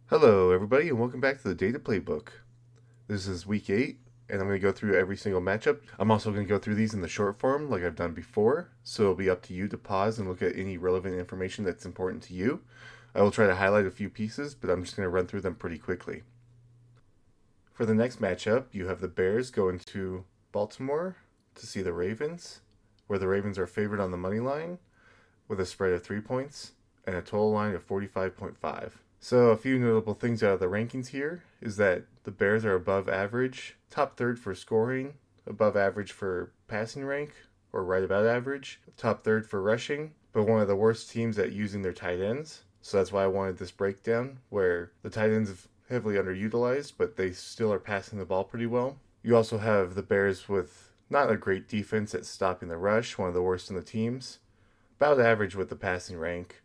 Hello, everybody, and welcome back to the Data Playbook. This is week 8, and I'm going to go through every single matchup. I'm also going to go through these in the short form like I've done before, so it'll be up to you to pause and look at any relevant information that's important to you. I will try to highlight a few pieces, but I'm just going to run through them pretty quickly. For the next matchup, you have the Bears going to Baltimore to see the Ravens, where the Ravens are favored on the money line with a spread of 3 points and a total line of 45.5. So, a few notable things out of the rankings here is that the Bears are above average, top third for scoring, above average for passing rank, or right about average, top third for rushing, but one of the worst teams at using their tight ends. So that's why I wanted this breakdown where the tight ends have heavily underutilized, but they still are passing the ball pretty well. You also have the Bears with not a great defense at stopping the rush, one of the worst in the teams, about average with the passing rank,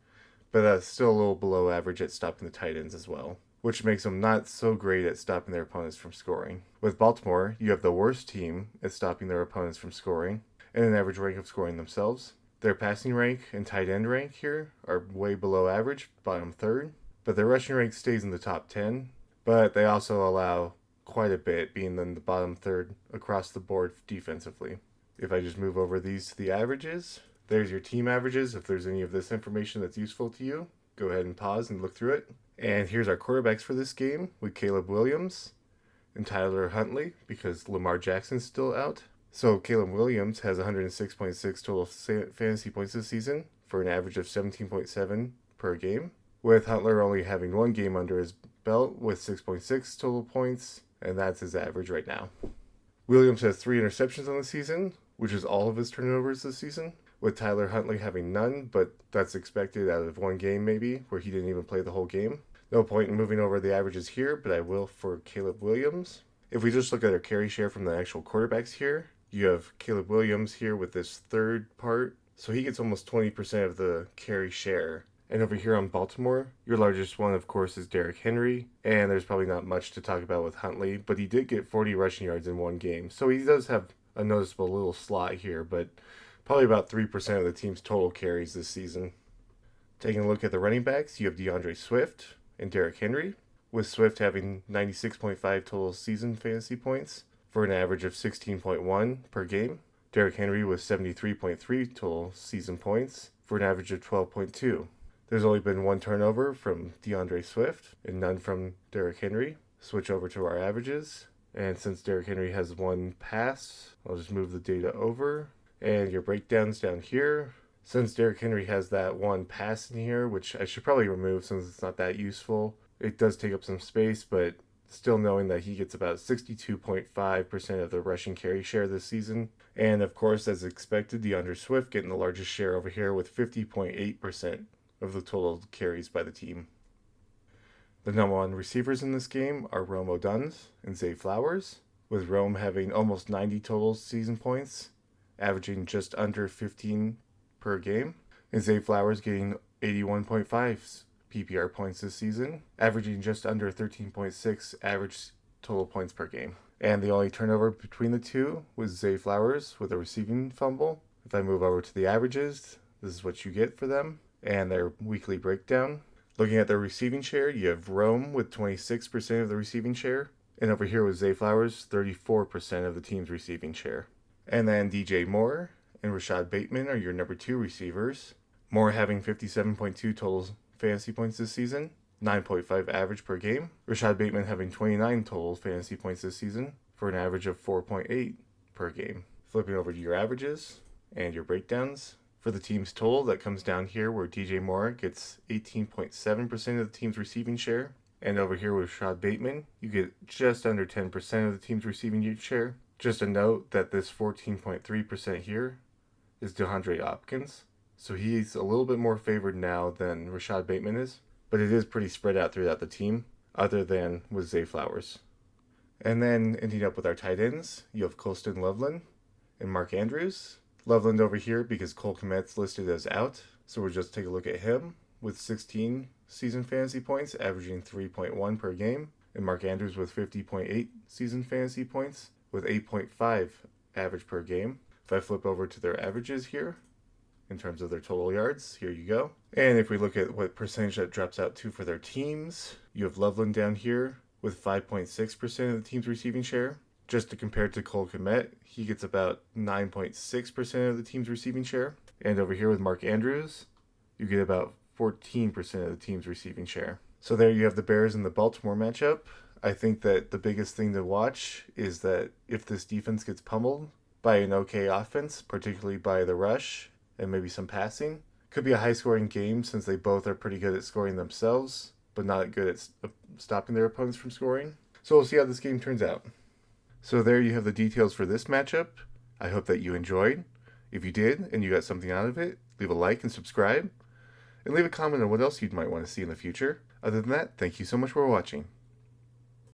but still a little below average at stopping the tight ends as well, which makes them not so great at stopping their opponents from scoring. With Baltimore, you have the worst team at stopping their opponents from scoring, and an average rank of scoring themselves. Their passing rank and tight end rank here are way below average, bottom third, but their rushing rank stays in the top 10, but they also allow quite a bit, being in the bottom third across the board defensively. If I just move over these to the averages, there's your team averages. If there's any of this information that's useful to you, go ahead and pause and look through it. And here's our quarterbacks for this game with Caleb Williams and Tyler Huntley because Lamar Jackson's still out. So Caleb Williams has 106.6 total fantasy points this season for an average of 17.7 per game, with Huntley only having one game under his belt with 6.6 total points, and that's his average right now. Williams has 3 interceptions on the season, which is all of his turnovers this season, with Tyler Huntley having none, but that's expected out of one game maybe, where he didn't even play the whole game. No point in moving over the averages here, but I will for Caleb Williams. If we just look at our carry share from the actual quarterbacks here, you have Caleb Williams here with this third part, so he gets almost 20% of the carry share. And over here on Baltimore, your largest one, of course, is Derrick Henry. And there's probably not much to talk about with Huntley, but he did get 40 rushing yards in one game. So he does have a noticeable little slot here, but probably about 3% of the team's total carries this season. Taking a look at the running backs, you have DeAndre Swift and Derrick Henry, with Swift having 96.5 total season fantasy points for an average of 16.1 per game. Derrick Henry with 73.3 total season points for an average of 12.2. There's only been one turnover from DeAndre Swift and none from Derrick Henry. Switch over to our averages. And since Derrick Henry has one pass, I'll just move the data over. And your breakdowns down here. Since Derrick Henry has that one pass in here, which I should probably remove since it's not that useful, it does take up some space, but still knowing that he gets about 62.5% of the rushing carry share this season. And of course, as expected, DeAndre Swift getting the largest share over here with 50.8% of the total carries by the team. The number one receivers in this game are Rome Oduns and Zay Flowers, with Rome having almost 90 total season points, averaging just under 15 per game, and Zay Flowers getting 81.5 PPR points this season, averaging just under 13.6 average total points per game. And the only turnover between the two was Zay Flowers with a receiving fumble. If I move over to the averages, this is what you get for them and their weekly breakdown. Looking at their receiving share, you have Rome with 26% of the receiving share, and over here with Zay Flowers, 34% of the team's receiving share. And then DJ Moore and Rashad Bateman are your number 2 receivers. Moore having 57.2 total fantasy points this season, 9.5 average per game. Rashad Bateman having 29 total fantasy points this season for an average of 4.8 per game. Flipping over to your averages and your breakdowns. For the team's total, that comes down here where DJ Moore gets 18.7% of the team's receiving share. And over here with Rashad Bateman, you get just under 10% of the team's receiving share. Just a note that this 14.3% here is DeAndre Hopkins. So he's a little bit more favored now than Rashad Bateman is, but it is pretty spread out throughout the team, other than with Zay Flowers. And then ending up with our tight ends, you have Colston Loveland and Mark Andrews. Loveland over here because Cole Kmet's listed as out, so we'll just take a look at him with 16 season fantasy points, averaging 3.1 per game, and Mark Andrews with 50.8 season fantasy points with 8.5 average per game. If I flip over to their averages here, in terms of their total yards. Here you go. And if we look at what percentage that drops out to for their teams, you have Loveland down here with 5.6% of the team's receiving share. Just to compare to Cole Kmet, he gets about 9.6% of the team's receiving share. And over here with Mark Andrews, you get about 14% of the team's receiving share. So there you have the Bears and the Baltimore matchup. I think that the biggest thing to watch is that if this defense gets pummeled by an okay offense, particularly by the rush and maybe some passing, could be a high-scoring game since they both are pretty good at scoring themselves, but not good at stopping their opponents from scoring. So we'll see how this game turns out. So there you have the details for this matchup. I hope that you enjoyed. If you did and you got something out of it, leave a like and subscribe. And leave a comment on what else you might want to see in the future. Other than that, thank you so much for watching.